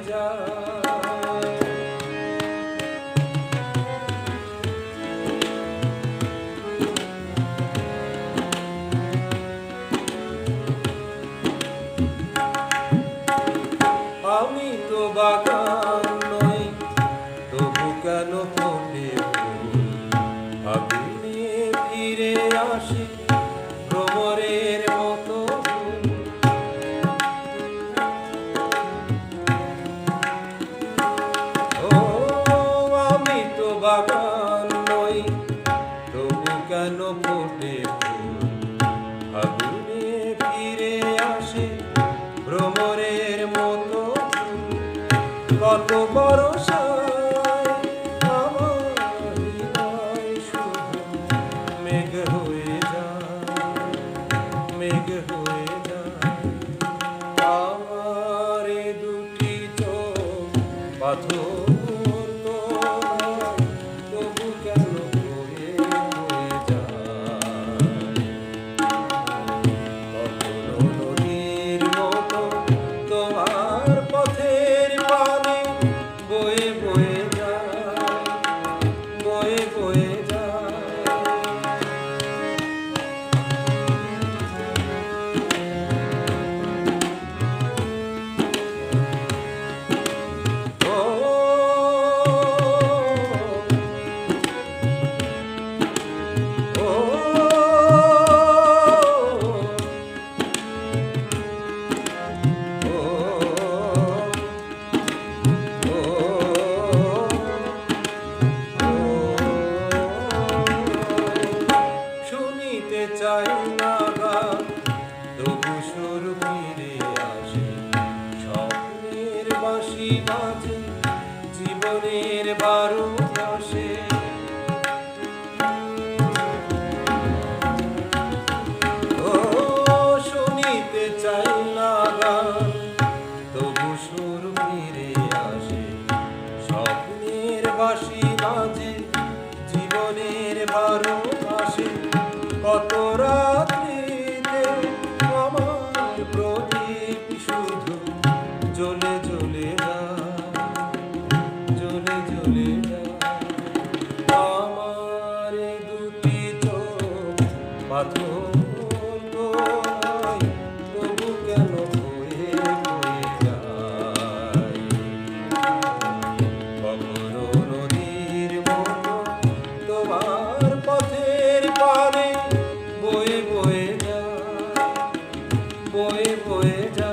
যায়। আমি তো বাগান নই, তবু কেন ফোটে ফুল, ভাবিলে ফিরে আসে ভ্রমরের মতো। ও আমি তো বাগান নই, তবু কেন ফোটে ফুল, ভাবিলে ফিরে আসে ভ্রমরের মতো। কত বরষায় আমার হৃদয় শুধু মেঘ হয়ে যায়, মেঘ হয়ে যায়। আমার দুটি চোখ পাথর তো নয়, তবু কেন হয়ে হয়ে যায়। কখনো নদীর মতো তোমার পথের পানে বয়ে বয়ে যায়, বয়ে বয়ে যায়। শুনিতে চাই না গান, তবু সুর ফিরে আসে, স্বপ্নের বাঁশি বাজে জীবনের বারুদ আসে। ও শুনিতে চাই না গান, তবু সুর ফিরে আসে, স্বপ্নের বাঁশি বাজে জীবনের বারুদ আসে। কত রাত্রিতে আমার প্রদীপ শুধু জ্বলে জ্বলে যায়, জ্বলে জ্বলে যায়। আমার দুটি চোখ পাথর তো নয়, তবু কেন হয়ে হয়ে যায়। কখনো নদীর মতো তোমার পথের পানে বয়ে বয়ে যায়, বয়ে বয়ে যায়।